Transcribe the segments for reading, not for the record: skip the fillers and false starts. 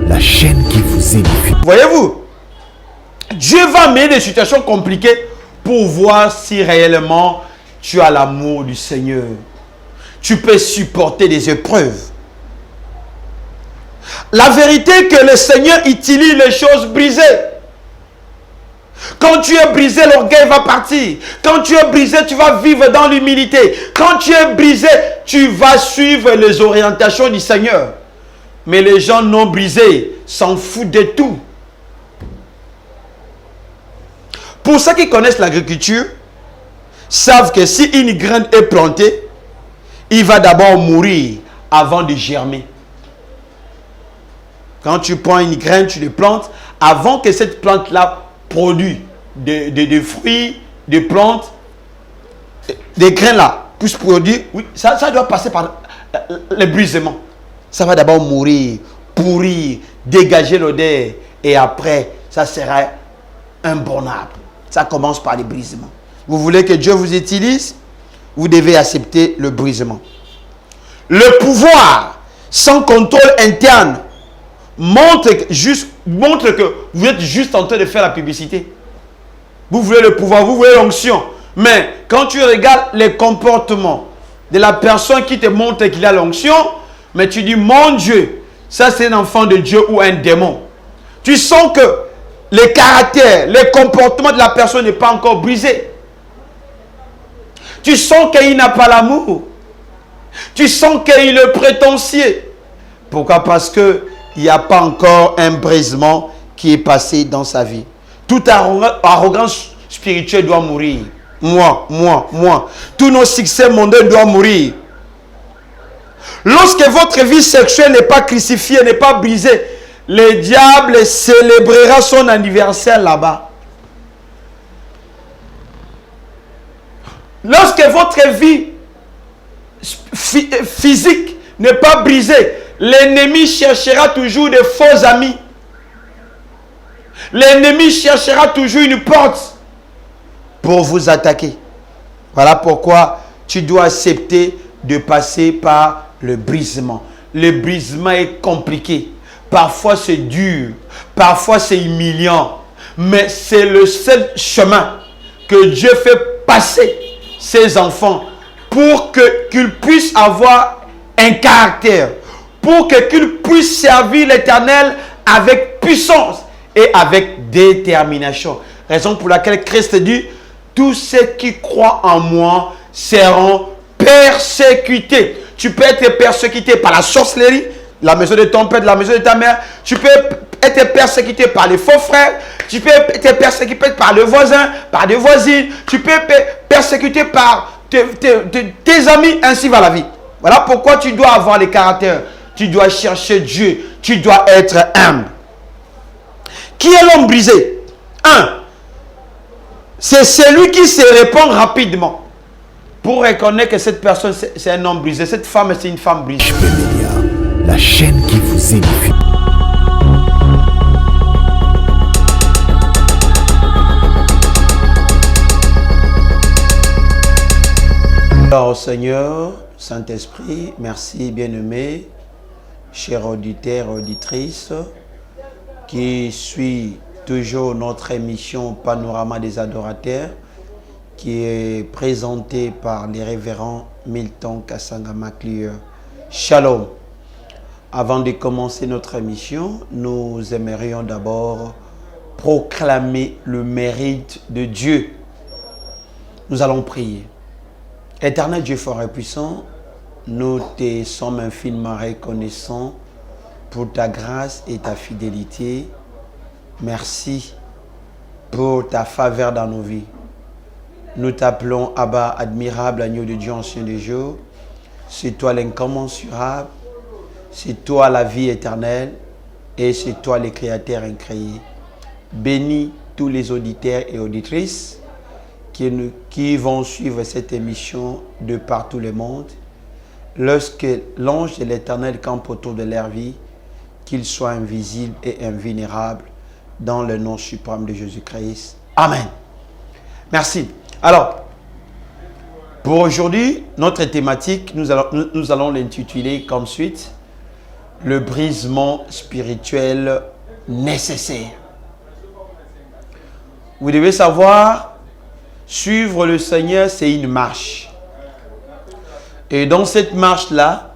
la chaîne qui vous édifie. Voyez-vous, Dieu va amener des situations compliquées pour voir si réellement tu as l'amour du Seigneur. Tu peux supporter des épreuves. La vérité est que le Seigneur utilise les choses brisées. Quand tu es brisé, l'orgueil va partir. Quand tu es brisé, tu vas vivre dans l'humilité. Quand tu es brisé, tu vas suivre les orientations du Seigneur. Mais les gens non brisés s'en foutent de tout. Pour ceux qui connaissent l'agriculture, savent que si une graine est plantée, il va d'abord mourir avant de germer. Quand tu prends une graine, tu le plantes, avant que cette plante-là produise des fruits, des plantes, des graines-là puissent produire, oui, ça doit passer par le brisement. Ça va d'abord mourir, pourrir, dégager l'odeur, et après, ça sera un bon arbre. Ça commence par le brisement. Vous voulez que Dieu vous utilise? Vous devez accepter le brisement. Le pouvoir sans contrôle interne montre que vous êtes juste en train de faire la publicité. Vous voulez le pouvoir, vous voulez l'onction. Mais quand tu regardes les comportements de la personne qui te montre qu'il a l'onction, mais tu dis, mon Dieu, ça c'est un enfant de Dieu ou un démon. Tu sens que les caractères, les comportements de la personne n'est pas encore brisé. Tu sens qu'il n'a pas l'amour. Tu sens qu'il est prétentieux. Pourquoi? Parce qu'il n'y a pas encore un brisement qui est passé dans sa vie. Toute arrogance spirituelle doit mourir. Moi. Tous nos succès mondains doivent mourir. Lorsque votre vie sexuelle n'est pas crucifiée, n'est pas brisée, le diable célébrera son anniversaire là-bas. Lorsque votre vie physique n'est pas brisée, l'ennemi cherchera toujours des faux amis. L'ennemi cherchera toujours une porte pour vous attaquer. Voilà pourquoi tu dois accepter de passer par le brisement. Le brisement est compliqué. Parfois c'est dur. Parfois c'est humiliant. Mais c'est le seul chemin que Dieu fait passer ses enfants pour qu'ils puissent avoir un caractère. Pour qu'ils puissent servir l'Éternel avec puissance et avec détermination. Raison pour laquelle Christ dit, tous ceux qui croient en moi seront persécutés. Tu peux être persécuté par la sorcellerie, la maison de ton père, de la maison de ta mère. Tu peux être persécuté par les faux frères. Tu peux être persécuté par le voisin, par des voisines. Tu peux être persécuté par tes amis, ainsi va la vie. Voilà pourquoi tu dois avoir les caractères. Tu dois chercher Dieu. Tu dois être humble. Qui est l'homme brisé? 1. C'est celui qui se répand rapidement. Pour reconnaître que cette personne, c'est un homme brisé. Cette femme, c'est une femme brisée. HB Media, la chaîne qui vous édifie. Alors, Seigneur, Saint-Esprit, merci, bien-aimé, chers auditeurs, auditrices, qui suit toujours notre émission Panorama des adorateurs, qui est présentée par les révérends Milton Kassanga Maclieu. Shalom. Avant de commencer notre émission, nous aimerions d'abord proclamer le mérite de Dieu. Nous allons prier. Éternel Dieu fort et puissant, nous te sommes infiniment reconnaissants pour ta grâce et ta fidélité. Merci pour ta faveur dans nos vies. Nous t'appelons Abba, admirable agneau de Dieu, ancien des jours. C'est toi l'incommensurable, c'est toi la vie éternelle et c'est toi le Créateur incréé. Bénis tous les auditeurs et auditrices qui vont suivre cette émission de partout le monde. Lorsque l'ange de l'Éternel campe autour de leur vie, qu'il soit invisible et invulnérable dans le nom suprême de Jésus-Christ. Amen. Merci. Alors, pour aujourd'hui, notre thématique, nous allons l'intituler comme suite. le brisement spirituel nécessaire. Vous devez savoir, suivre le Seigneur, c'est une marche. Et dans cette marche-là,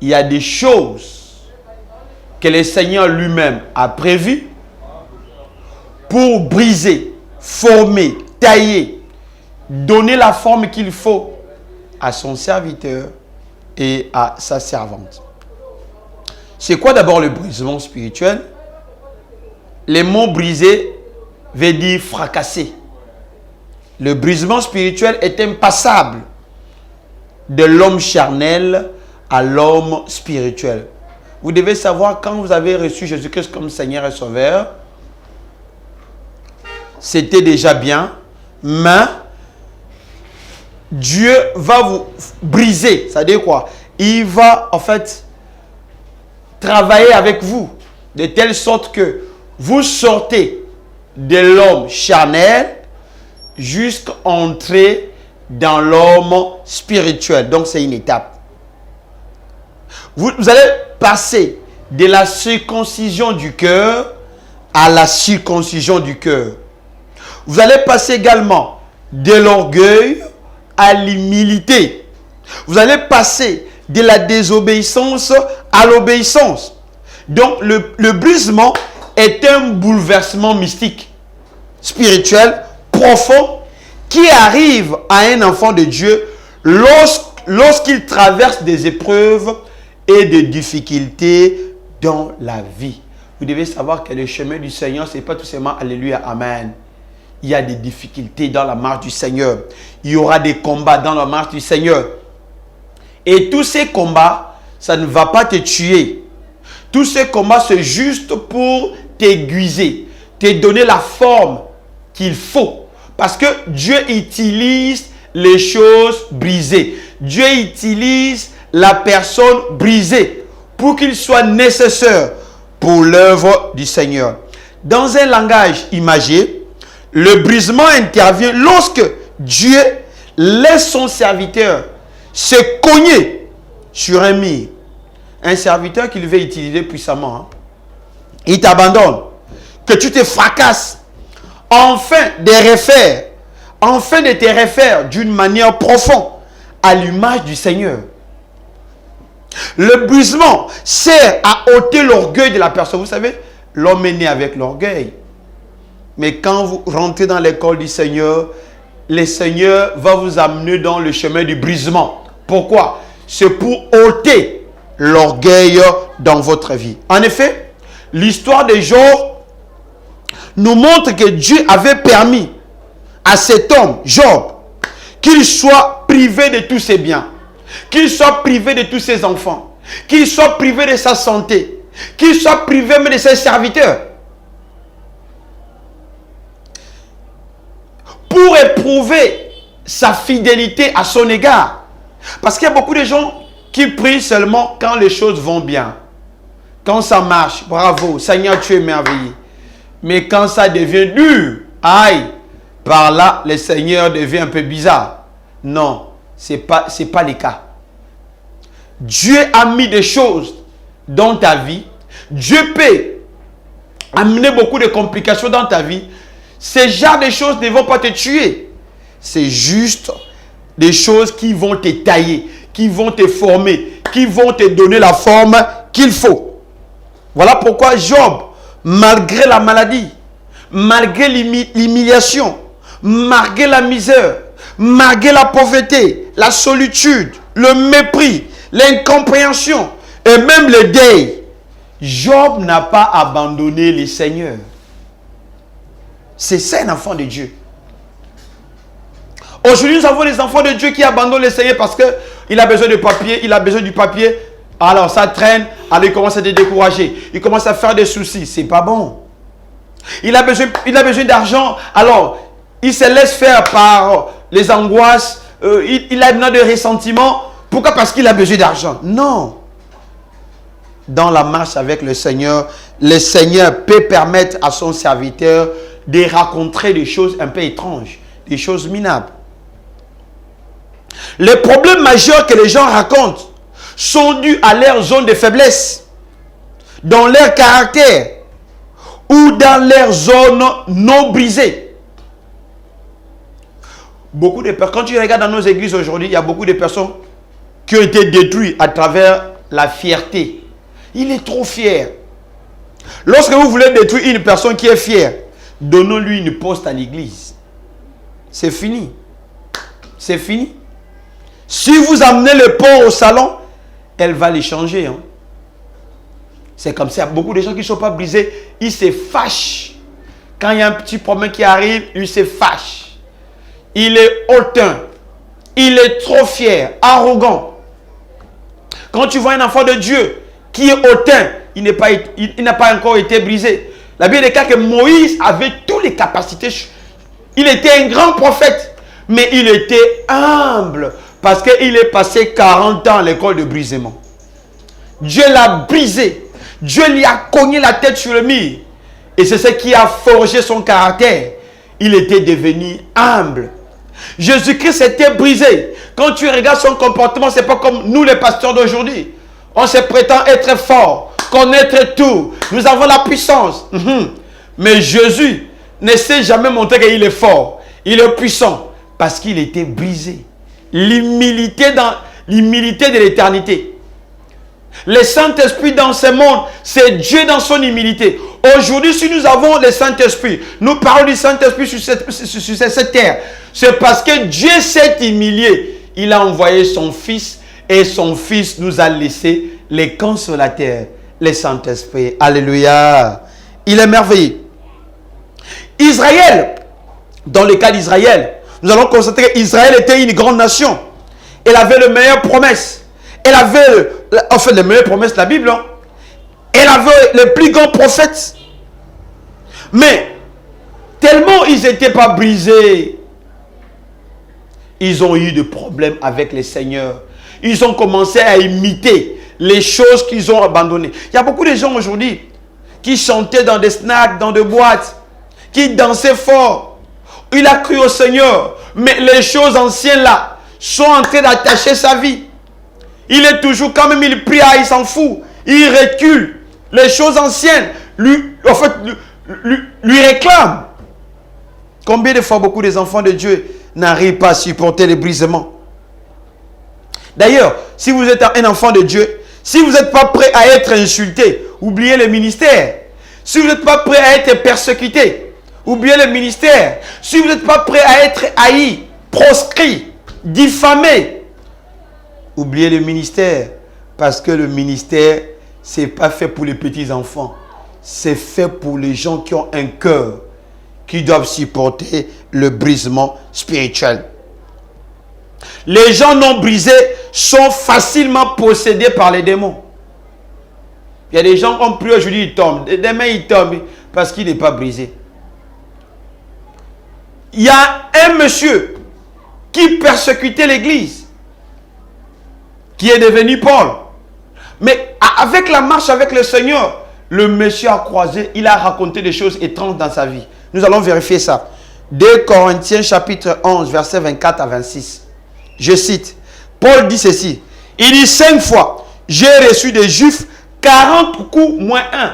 il y a des choses que le Seigneur lui-même a prévues pour briser, former, tailler, donner la forme qu'il faut à son serviteur et à sa servante. C'est quoi d'abord le brisement spirituel? Les mots brisé veut dire fracasser. Le brisement spirituel est impassable de l'homme charnel à l'homme spirituel. Vous devez savoir, quand vous avez reçu Jésus-Christ comme Seigneur et Sauveur, c'était déjà bien, mais Dieu va vous briser. Ça veut dire quoi? Il va en fait travailler avec vous de telle sorte que vous sortez de l'homme charnel jusqu'à entrer dans l'homme spirituel. Donc c'est une étape. Vous allez passer de la circoncision du cœur à la circoncision du cœur. Vous allez passer également de l'orgueil à l'humilité. Vous allez passer de la désobéissance à l'obéissance. Donc le brisement est un bouleversement mystique, spirituel, profond, qui arrive à un enfant de Dieu lorsqu'il traverse des épreuves et des difficultés dans la vie. Vous devez savoir que le chemin du Seigneur, ce n'est pas tout simplement Alléluia, Amen. Il y a des difficultés dans la marche du Seigneur. Il y aura des combats dans la marche du Seigneur. Et tous ces combats, ça ne va pas te tuer. Tous ces combats, c'est juste pour t'aiguiser, te donner la forme qu'il faut. Parce que Dieu utilise les choses brisées. Dieu utilise la personne brisée pour qu'il soit nécessaire pour l'œuvre du Seigneur. Dans un langage imagé, le brisement intervient lorsque Dieu laisse son serviteur se cogner sur un mur. Un serviteur qu'il veut utiliser puissamment. Hein. Il t'abandonne. Que tu te fracasses. Enfin de te refaire d'une manière profonde à l'image du Seigneur. Le brisement sert à ôter l'orgueil de la personne. Vous savez, l'homme est né avec l'orgueil. Mais quand vous rentrez dans l'école du Seigneur, le Seigneur va vous amener dans le chemin du brisement. Pourquoi? C'est pour ôter l'orgueil dans votre vie. En effet, l'histoire de Job nous montre que Dieu avait permis à cet homme, Job, qu'il soit privé de tous ses biens, qu'il soit privé de tous ses enfants, qu'il soit privé de sa santé, qu'il soit privé même de ses serviteurs. Pour éprouver sa fidélité à son égard. Parce qu'il y a beaucoup de gens qui prient seulement quand les choses vont bien. Quand ça marche, bravo, Seigneur, tu es merveilleux. Mais quand ça devient dur, aïe, par là, le Seigneur devient un peu bizarre. Non, ce n'est pas le cas. Dieu a mis des choses dans ta vie. Dieu peut amener beaucoup de complications dans ta vie. Ces genres de choses ne vont pas te tuer. C'est juste des choses qui vont te tailler, qui vont te former, qui vont te donner la forme qu'il faut. Voilà pourquoi Job, malgré la maladie, malgré l'humiliation, malgré la misère, malgré la pauvreté, la solitude, le mépris, l'incompréhension et même le deuil, Job n'a pas abandonné le Seigneur. C'est ça un enfant de Dieu. Aujourd'hui, nous avons des enfants de Dieu qui abandonnent le Seigneur parce qu'il a besoin de papier, il a besoin du papier. Alors ça traîne, alors il commence à se décourager. Il commence à faire des soucis. C'est pas bon. Il a besoin d'argent. Alors, il se laisse faire par les angoisses. Il a besoin de ressentiment. Pourquoi? Parce qu'il a besoin d'argent. Non. Dans la marche avec le Seigneur peut permettre à son serviteur de rencontrer des choses un peu étranges, des choses minables. Les problèmes majeurs que les gens racontent sont dus à leur zone de faiblesse. dans leur caractère ou dans leur zone non brisée. Beaucoup de personnes, quand tu regardes dans nos églises aujourd'hui, il y a beaucoup de personnes qui ont été détruites à travers la fierté. Il est trop fier. Lorsque vous voulez détruire une personne qui est fière, donnons-lui une poste à l'église. C'est fini. C'est fini. Si vous amenez le porc au salon, elle va les changer. Hein. C'est comme ça. Beaucoup de gens qui ne sont pas brisés, ils se fâchent. Quand il y a un petit problème qui arrive, ils se fâchent. Il est hautain. Il est trop fier, arrogant. Quand tu vois un enfant de Dieu qui est hautain, il n'a pas encore été brisé. La Bible déclare que Moïse avait toutes les capacités. Il était un grand prophète, mais il était humble parce qu'il est passé 40 ans à l'école de brisement. Dieu l'a brisé. Dieu lui a cogné la tête sur le mur. Et c'est ce qui a forgé son caractère. Il était devenu humble. Jésus-Christ était brisé. Quand tu regardes son comportement, ce n'est pas comme nous les pasteurs d'aujourd'hui. On se prétend être fort, connaître tout. Nous avons la puissance. Mais Jésus ne s'est jamais montré qu'il est fort. Il est puissant parce qu'il était brisé. L'humilité de l'éternité. Le Saint-Esprit dans ce monde, c'est Dieu dans son humilité. Aujourd'hui, si nous avons le Saint-Esprit, nous parlons du Saint-Esprit sur cette terre. C'est parce que Dieu s'est humilié. Il a envoyé son Fils et son Fils nous a laissé les consolateurs, le Saint-Esprit. Alléluia. Il est merveilleux. Israël, dans le cas d'Israël, nous allons constater qu'Israël était une grande nation. Elle avait les meilleures promesses. Elle avait, en fait, les meilleures promesses de la Bible. Hein. Elle avait les plus grands prophètes. Mais, tellement ils n'étaient pas brisés, ils ont eu des problèmes avec les seigneurs. Ils ont commencé à imiter les choses qu'ils ont abandonnées. Il y a beaucoup de gens aujourd'hui qui chantaient dans des snacks, dans des boîtes, qui dansaient fort. Il a cru au Seigneur, mais les choses anciennes là sont en train d'attacher sa vie. Il est toujours, quand même, il prie, il s'en fout. Il recule. Les choses anciennes lui réclament. Combien de fois beaucoup des enfants de Dieu n'arrivent pas à supporter les brisements? D'ailleurs, si vous êtes un enfant de Dieu, si vous n'êtes pas prêt à être insulté, oubliez le ministère. Si vous n'êtes pas prêt à être persécuté, oubliez le ministère. Si vous n'êtes pas prêt à être haï, proscrit, diffamé, oubliez le ministère. Parce que le ministère, ce n'est pas fait pour les petits enfants. C'est fait pour les gens qui ont un cœur, qui doivent supporter le brisement spirituel. Les gens non brisés sont facilement possédés par les démons. Il y a des gens qui ont pris aujourd'hui, ils tombent. Demain, ils tombent parce qu'il n'est pas brisé. Il y a un monsieur qui persécutait l'église, qui est devenu Paul. Mais avec la marche avec le Seigneur, le monsieur a croisé, il a raconté des choses étranges dans sa vie. Nous allons vérifier ça. 2 Corinthiens chapitre 11, versets 24 à 26. Je cite. Paul dit ceci. Il dit 5 fois, j'ai reçu des Juifs 40 coups moins 1.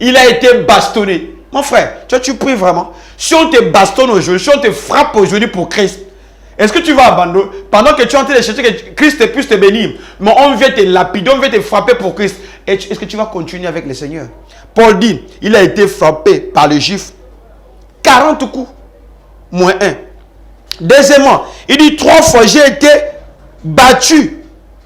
Il a été bastonné. Mon frère, tu pries vraiment. Si on te bastonne aujourd'hui, si on te frappe aujourd'hui pour Christ, est-ce que tu vas abandonner? Pendant que tu es en train de chercher que Christ puisse te bénir, mais on vient te lapider, on vient te frapper pour Christ. Est-ce que tu vas continuer avec le Seigneur? Paul dit, il a été frappé par les Juifs 40 coups, moins 1. Deuxièmement, il dit 3 fois, j'ai été battu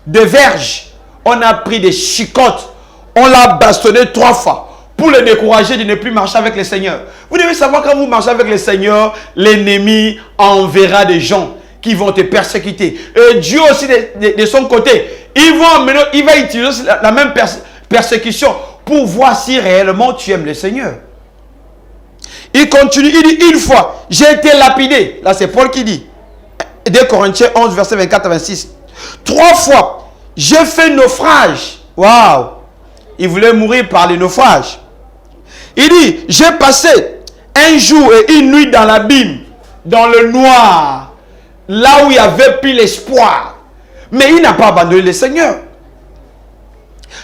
de verges. On a pris des chicottes, on l'a bastonné 3 fois pour le décourager de ne plus marcher avec le Seigneur. Vous devez savoir, quand vous marchez avec le Seigneur, l'ennemi enverra des gens qui vont te persécuter. Et Dieu aussi, de son côté, il va utiliser la même persécution pour voir si réellement tu aimes le Seigneur. Il continue, il dit 1 fois, j'ai été lapidé. Là, c'est Paul qui dit. 2 Corinthiens 11, verset 24 à 26. 3 fois, j'ai fait naufrage. Waouh! Il voulait mourir par le naufrage. Il dit, j'ai passé un jour et une nuit dans l'abîme, dans le noir, là où il n'y avait plus l'espoir. Mais il n'a pas abandonné le Seigneur.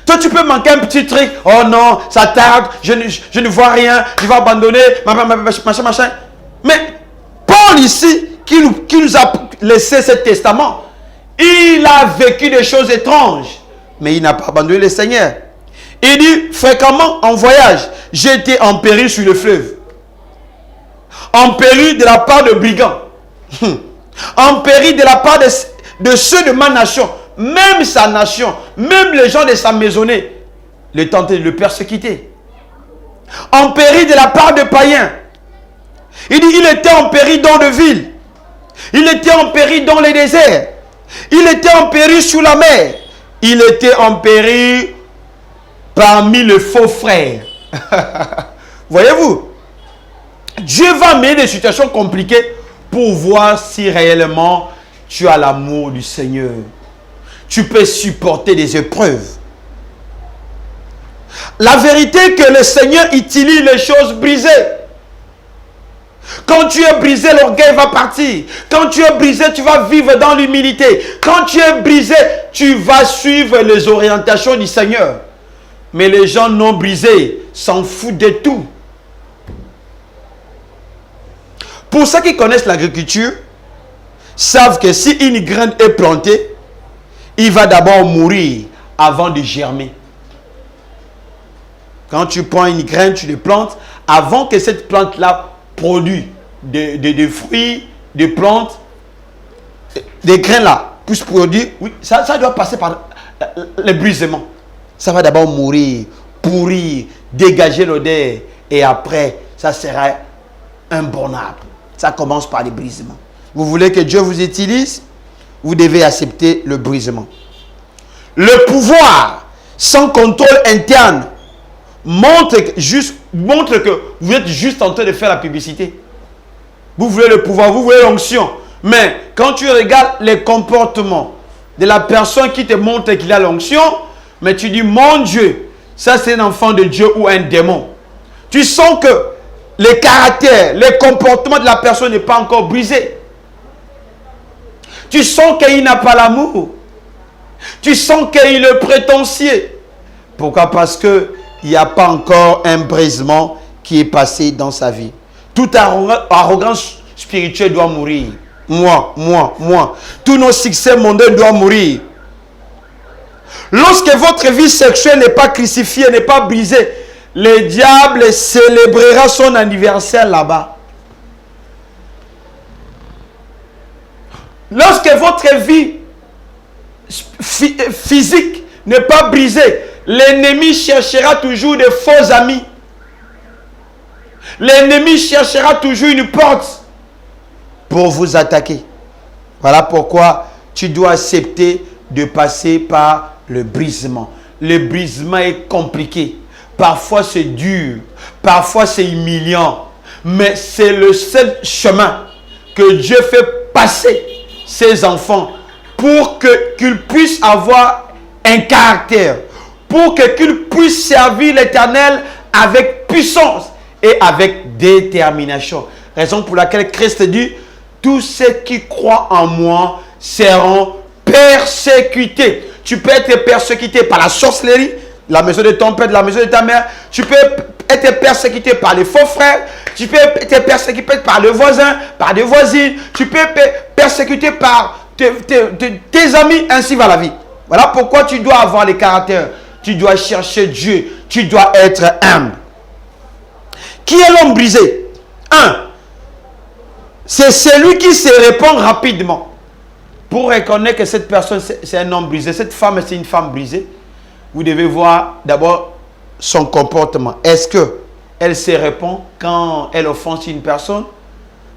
Toi, tu peux manquer un petit truc. Oh non, ça tarde, je ne vois rien, je vais abandonner, machin. Mais Paul ici, qui nous a laissé ce testament, il a vécu des choses étranges, mais il n'a pas abandonné le Seigneur. Il dit, fréquemment en voyage, j'étais en péril sur le fleuve. En péril de la part de brigands. En péril de la part de ceux de ma nation. Même sa nation, même les gens de sa maisonnée, le tentaient de le persécuter. En péril de la part de païens. Il dit, il était en péril dans les villes. Il était en péril dans les déserts. Il était en péril sous la mer. Il était en péril parmi les faux frères. Voyez-vous, Dieu va mener des situations compliquées pour voir si réellement tu as l'amour du Seigneur. Tu peux supporter des épreuves. La vérité est que le Seigneur utilise les choses brisées. Quand tu es brisé, l'orgueil va partir. Quand tu es brisé, tu vas vivre dans l'humilité. Quand tu es brisé, tu vas suivre les orientations du Seigneur. Mais les gens non brisés s'en foutent de tout. Pour ceux qui connaissent l'agriculture, savent que si une graine est plantée, il va d'abord mourir avant de germer. Quand tu prends une graine, tu le plantes, avant que cette plante-là produise des fruits, des plantes, des graines-là puissent produire, oui, ça doit passer par le brisement. Ça va d'abord mourir, pourrir, dégager l'odeur, et après, ça sera un bon arbre. Ça commence par le brisement. Vous voulez que Dieu vous utilise? Vous devez accepter le brisement. Le pouvoir sans contrôle interne montre que vous êtes juste en train de faire la publicité. Vous voulez le pouvoir, vous voulez l'onction. Mais quand tu regardes les comportements de la personne qui te montre qu'il a l'onction, mais tu dis, mon Dieu, ça c'est un enfant de Dieu ou un démon. Tu sens que les caractères, les comportements de la personne n'est pas encore brisé. Tu sens qu'il n'a pas l'amour. Tu sens qu'il est prétentieux. Pourquoi? Parce qu'il n'y a pas encore un brisement qui est passé dans sa vie. Toute arrogance spirituelle doit mourir. Moi. Tous nos succès mondains doivent mourir. Lorsque votre vie sexuelle n'est pas crucifiée, n'est pas brisée, le diable célébrera son anniversaire là-bas. Lorsque votre vie physique n'est pas brisée, l'ennemi cherchera toujours de faux amis. L'ennemi cherchera toujours une porte pour vous attaquer. Voilà pourquoi tu dois accepter de passer par le brisement. Le brisement est compliqué. Parfois c'est dur. Parfois c'est humiliant. Mais c'est le seul chemin que Dieu fait passer ses enfants pour qu'ils puissent avoir un caractère. Pour qu'ils puissent servir l'Éternel avec puissance et avec détermination. Raison pour laquelle Christ dit, tous ceux qui croient en moi seront persécutés. Tu peux être persécuté par la sorcellerie, la maison de ton père, de la maison de ta mère. Tu peux être persécuté par les faux frères. Tu peux être persécuté par le voisin, par des voisines. Tu peux être persécuté par tes amis, ainsi va la vie. Voilà pourquoi tu dois avoir les caractères. Tu dois chercher Dieu. Tu dois être humble. Qui est l'homme brisé? 1. C'est celui qui se répand rapidement. Pour reconnaître que cette personne, c'est un homme brisé, cette femme, c'est une femme brisée, vous devez voir d'abord son comportement. Est-ce qu'elle se répand quand elle offense une personne?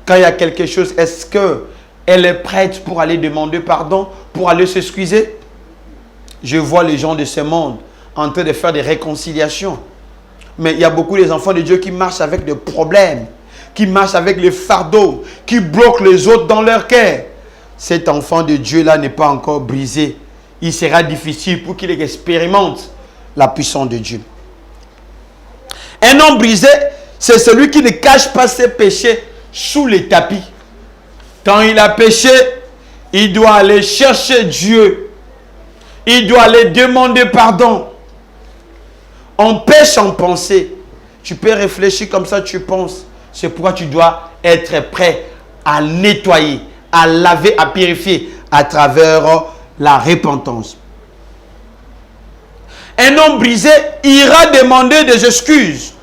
Quand il y a quelque chose, est-ce qu'elle est prête pour aller demander pardon, pour aller s'excuser? Je vois les gens de ce monde en train de faire des réconciliations. Mais il y a beaucoup des enfants de Dieu qui marchent avec des problèmes, qui marchent avec les fardeaux, qui bloquent les autres dans leur cœur. Cet enfant de Dieu-là n'est pas encore brisé. Il sera difficile pour qu'il expérimente la puissance de Dieu. Un homme brisé, c'est celui qui ne cache pas ses péchés sous les tapis. Quand il a péché, il doit aller chercher Dieu. Il doit aller demander pardon. On pêche en pensée. Tu peux réfléchir comme ça, tu penses. C'est pourquoi tu dois être prêt à nettoyer, à laver, à purifier à travers la repentance. Un homme brisé ira demander des excuses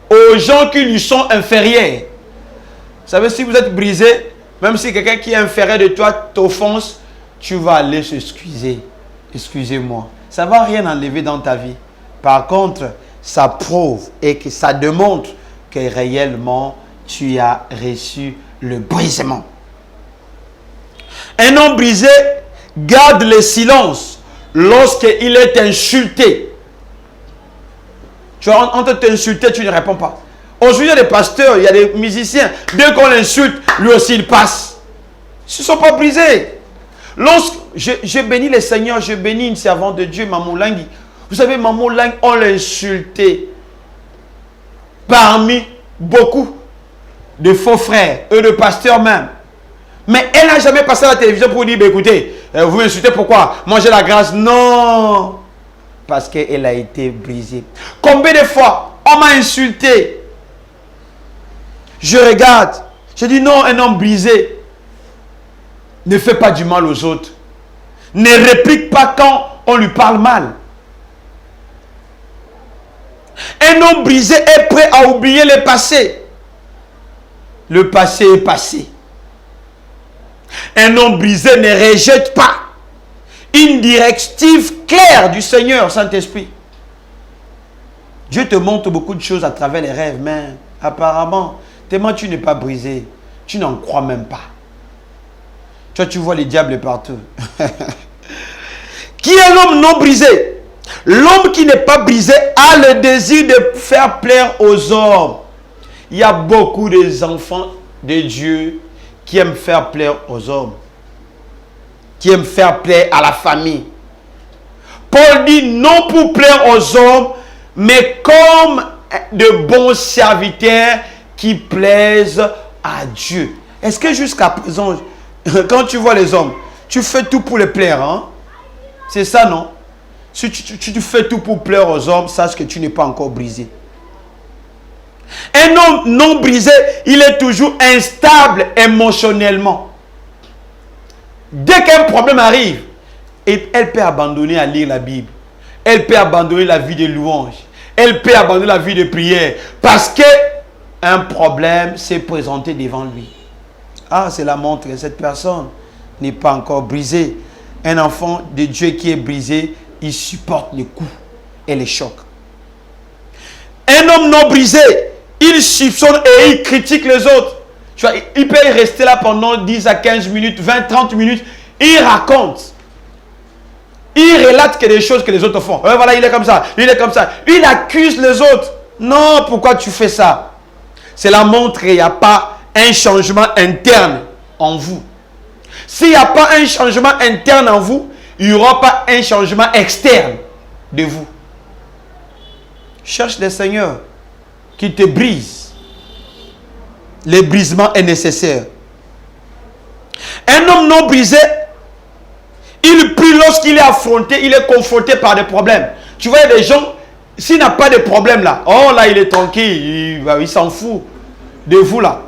aux gens qui lui sont inférieurs. Vous savez, si vous êtes brisé, même si quelqu'un qui est inférieur de toi t'offense, tu vas aller s'excuser. Excusez-moi. Ça ne va rien enlever dans ta vie. Par contre, ça prouve et que ça démontre que réellement tu as reçu le brisement. Un homme brisé garde le silence lorsqu'il est insulté. Tu vois, on t'insulte, tu ne réponds pas. Aujourd'hui, il y a des pasteurs, il y a des musiciens. Dès qu'on l'insulte, lui aussi il passe. Ils ne sont pas brisés. Lorsque je bénis le Seigneur, je bénis une servante de Dieu, Maman Langui. Vous savez, Maman Langui, on l'a insulté parmi beaucoup de faux frères et de pasteurs même. Mais elle n'a jamais passé à la télévision pour dire, bah, écoutez, vous m'insultez pourquoi? Moi j'ai la grâce. Non. Parce qu'elle a été brisée. Combien de fois on m'a insulté? Je regarde. Je dis non, un homme brisé ne fait pas du mal aux autres. Ne réplique pas quand on lui parle mal. Un homme brisé est prêt à oublier le passé. Le passé est passé. Un homme brisé ne rejette pas une directive claire du Seigneur Saint-Esprit. Dieu te montre beaucoup de choses à travers les rêves, mais apparemment, tellement tu n'es pas brisé, tu n'en crois même pas. Toi, tu vois les diables partout. Qui est l'homme non brisé? L'homme qui n'est pas brisé a le désir de faire plaire aux hommes. Il y a beaucoup d'enfants de Dieu qui aiment faire plaire aux hommes, qui aiment faire plaire à la famille. Paul dit non pour plaire aux hommes, mais comme de bons serviteurs qui plaisent à Dieu. Est-ce que jusqu'à présent, quand tu vois les hommes, tu fais tout pour les plaire, hein? C'est ça, non? Si tu fais tout pour plaire aux hommes, sache que tu n'es pas encore brisé. Un homme non brisé, il est toujours instable émotionnellement. Dès qu'un problème arrive, elle peut abandonner à lire la Bible. Elle peut abandonner la vie de louange. Elle peut abandonner la vie de prière. Parce que un problème s'est présenté devant lui. Ah, cela montre que cette personne n'est pas encore brisée. Un enfant de Dieu qui est brisé, il supporte les coups et les chocs. Un homme non brisé, il soupçonne et il critique les autres. Tu vois, il peut rester là pendant 10 à 15 minutes, 20, 30 minutes. Il raconte. Il relate que des choses que les autres font. Voilà, il est comme ça, il est comme ça. Il accuse les autres. Non, pourquoi tu fais ça? Cela montre qu'il n'y a pas un changement interne en vous. S'il n'y a pas un changement interne en vous, il n'y aura pas un changement externe de vous. Cherche le Seigneur qui te brise. Le brisement est nécessaire. Un homme non brisé, il prie lorsqu'il est affronté, il est confronté par des problèmes. Tu vois, il y a des gens, s'il n'a pas de problème là, oh là, il est tranquille, il s'en fout de vous là.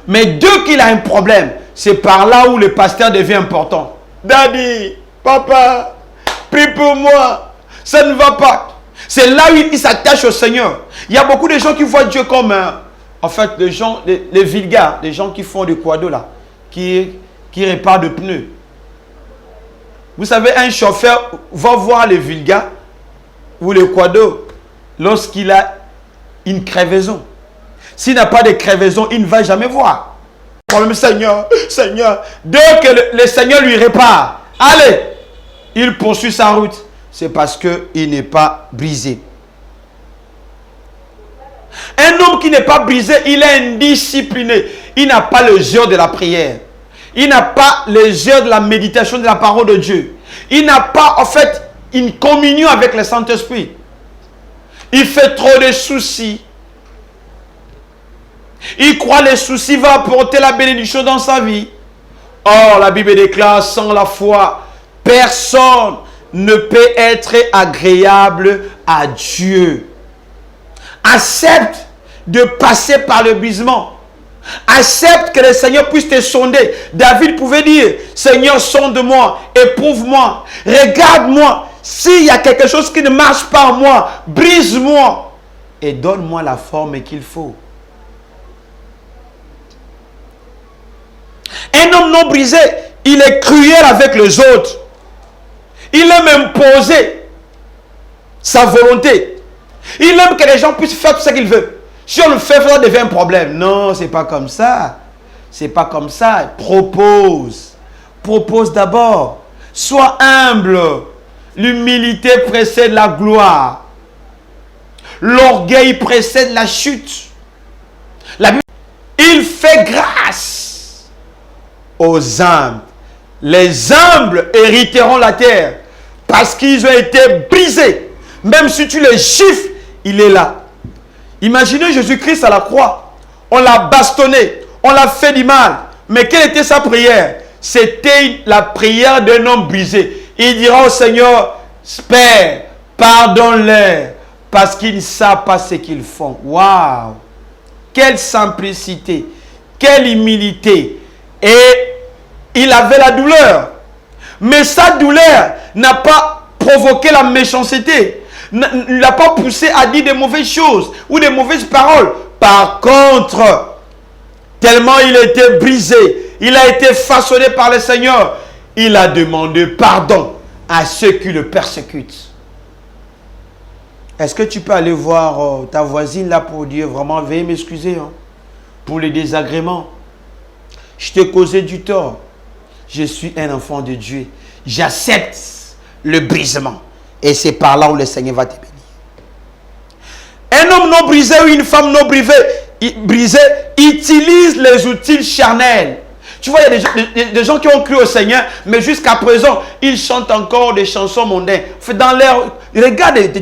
Mais dès qu'il a un problème, c'est par là où le pasteur devient important. Daddy, papa, prie pour moi, ça ne va pas. C'est là où il s'attache au Seigneur. Il y a beaucoup de gens qui voient Dieu comme, en fait, les gens, les vulgaires, les gens qui font du quado là, qui réparent des pneus. Vous savez, un chauffeur va voir les vulgaires ou les quados lorsqu'il a une crevaison. S'il n'a pas de crevaison, il ne va jamais voir. Problème, Seigneur, Seigneur. Dès que le Seigneur lui répare, allez, il poursuit sa route. C'est parce qu'il n'est pas brisé. Un homme qui n'est pas brisé, il est indiscipliné. Il n'a pas les heures de la prière. Il n'a pas les heures de la méditation de la parole de Dieu. Il n'a pas, en fait, une communion avec le Saint-Esprit. Il fait trop de soucis. Il croit que les soucis vont apporter la bénédiction dans sa vie. Or, la Bible déclare, sans la foi, personne ne peut être agréable à Dieu. Accepte de passer par le brisement. Accepte que le Seigneur puisse te sonder. David pouvait dire, Seigneur, sonde-moi, éprouve-moi, regarde-moi. S'il y a quelque chose qui ne marche pas en moi, brise-moi et donne-moi la forme qu'il faut. Un homme non brisé, il est cruel avec les autres. Il aime imposer sa volonté. Il aime que les gens puissent faire tout ce qu'ils veulent. Si on le fait, ça devient un problème. Non, c'est pas comme ça. C'est pas comme ça. Propose. Propose d'abord. Sois humble. L'humilité précède la gloire. L'orgueil précède la chute. La Bible, il fait grâce aux humbles. Les humbles hériteront la terre parce qu'ils ont été brisés. Même si tu les gifles, il est là. Imaginez Jésus-Christ à la croix. On l'a bastonné. On l'a fait du mal. Mais quelle était sa prière? C'était la prière d'un homme brisé. Il dira au Seigneur, Père, pardonne-les parce qu'ils ne savent pas ce qu'ils font. Waouh! Quelle simplicité. Quelle humilité. Et il avait la douleur. Mais sa douleur n'a pas provoqué la méchanceté. Ne l'a pas poussé à dire de mauvaises choses ou de mauvaises paroles. Par contre, tellement il a été brisé, il a été façonné par le Seigneur, il a demandé pardon à ceux qui le persécutent. Est-ce que tu peux aller voir ta voisine là pour dire vraiment, veuillez m'excuser pour les désagréments. Je t'ai causé du tort. Je suis un enfant de Dieu. J'accepte le brisement. Et c'est par là où le Seigneur va te bénir. Un homme non brisé ou une femme non brisée utilise les outils charnels. Tu vois, il y a des gens qui ont cru au Seigneur, mais jusqu'à présent, ils chantent encore des chansons mondaines. Dans leur, regarde les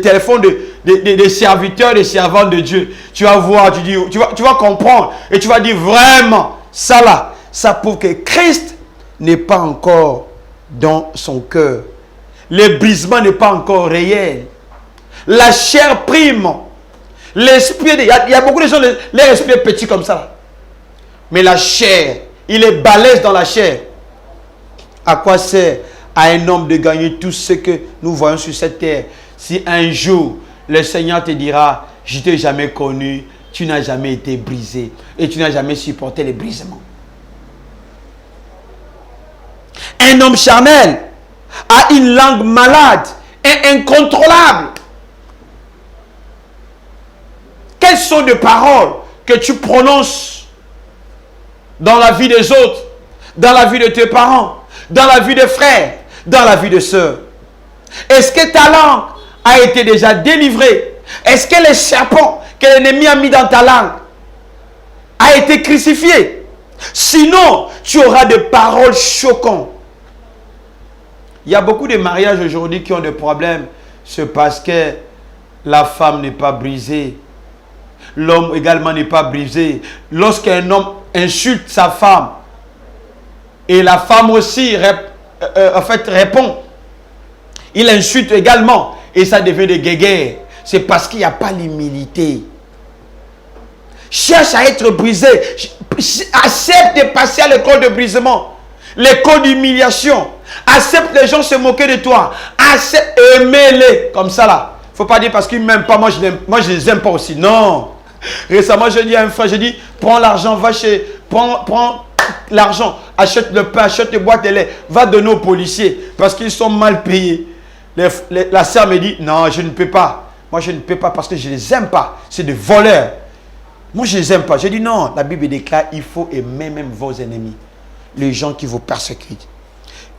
téléphones des serviteurs, des servantes de Dieu. Tu vas voir, tu vas comprendre. Et tu vas dire vraiment, ça là, ça prouve que Christ n'est pas encore dans son cœur. Le brisement n'est pas encore réel. La chair prime. L'esprit, il y a beaucoup de gens, leur esprit est petit comme ça. Mais la chair, il est balèze dans la chair. À quoi sert à un homme de gagner tout ce que nous voyons sur cette terre si un jour le Seigneur te dira, je ne t'ai jamais connu, tu n'as jamais été brisé et tu n'as jamais supporté les brisements. Un homme charnel a une langue malade et incontrôlable. Quelles sont les paroles que tu prononces dans la vie des autres, dans la vie de tes parents, dans la vie des frères, dans la vie des sœurs? Est-ce que ta langue a été déjà délivrée? Est-ce que le serpent que l'ennemi a mis dans ta langue a été crucifié? Sinon, tu auras des paroles choquantes. Il y a beaucoup de mariages aujourd'hui qui ont des problèmes. C'est parce que la femme n'est pas brisée. L'homme également n'est pas brisé. Lorsqu'un homme insulte sa femme, et la femme aussi répond, il insulte également, et ça devient des guéguerres. C'est parce qu'il n'y a pas l'humilité. Cherche à être brisé. Accepte de passer à l'école de brisement, l'école d'humiliation. Accepte les gens se moquer de toi. Accepte, aimez-les. Comme ça là. Il ne faut pas dire parce qu'ils ne m'aiment pas, moi je ne les aime pas aussi. Non. Récemment, je dis à un frère, je dis, prends l'argent, va chez, prends l'argent, achète le pain, achète les boîtes de lait, va donner aux policiers parce qu'ils sont mal payés. La sœur me dit, non, je ne peux pas. Moi, je ne peux pas parce que je ne les aime pas. C'est des voleurs. Moi, je ne les aime pas. Je dis, non, la Bible déclare, il faut aimer même vos ennemis, les gens qui vous persécutent.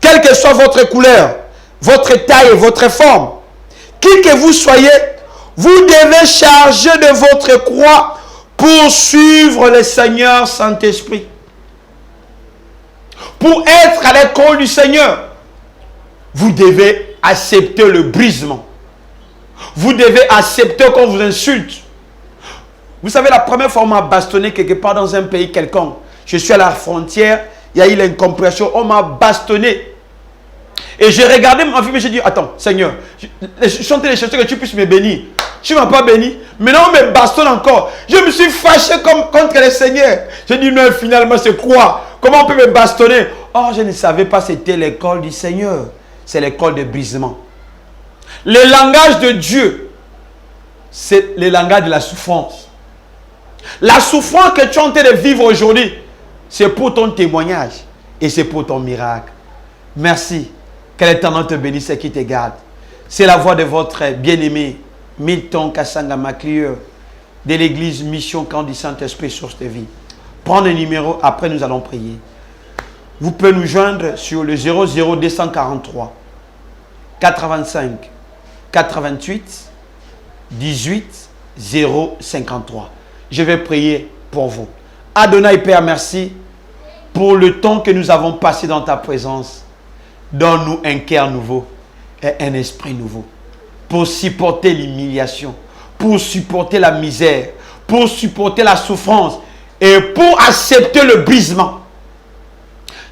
Quelle que soit votre couleur, votre taille et votre forme, qui que vous soyez, vous devez charger de votre croix pour suivre le Seigneur Saint-Esprit. Pour être à l'école du Seigneur, vous devez accepter le brisement. Vous devez accepter qu'on vous insulte. Vous savez, la première fois on m'a bastonné quelque part dans un pays quelconque. Je suis à la frontière, il y a eu l'incompréhension, on m'a bastonné. Et j'ai regardé ma fille et j'ai dit, attends, Seigneur, chantez les chansons que tu puisses me bénir. tu ne m'as pas béni. Maintenant, on me bastonne encore. Je me suis fâché contre le Seigneur. Je dis, non, finalement, c'est quoi? Comment on peut me bastonner? Oh, je ne savais pas, c'était l'école du Seigneur. C'est l'école de brisement. Le langage de Dieu, c'est le langage de la souffrance. La souffrance que tu es en train de vivre aujourd'hui, c'est pour ton témoignage et c'est pour ton miracle. Merci. Que l'Éternel te bénisse et qui te garde. C'est la voix de votre bien-aimé Milton Kassanga Maclieur de l'église Mission Camp du Saint-Esprit Source de Vie. Prends le numéro, après nous allons prier. Vous pouvez nous joindre sur le 00243 85 88 18 053. Je vais prier pour vous. Adonai Père, merci pour le temps que nous avons passé dans ta présence. Donne-nous un cœur nouveau et un esprit nouveau pour supporter l'humiliation, pour supporter la misère, pour supporter la souffrance et pour accepter le brisement.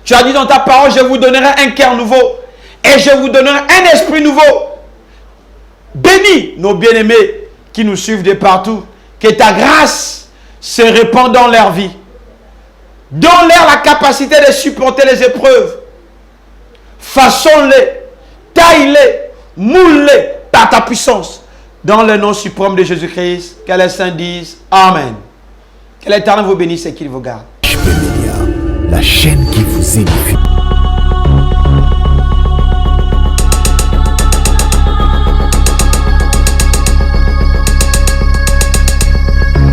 Tu as dit dans ta parole, je vous donnerai un cœur nouveau et je vous donnerai un esprit nouveau. Bénis nos bien-aimés qui nous suivent de partout. Que ta grâce se répande dans leur vie. Donne-leur la capacité de supporter les épreuves. Façonne-les, taille-les, moule-les par ta puissance. Dans le nom suprême de Jésus-Christ, que les saints disent Amen. Que l'Éternel vous bénisse et qu'il vous garde. HB Media, la chaîne qui vous édifie.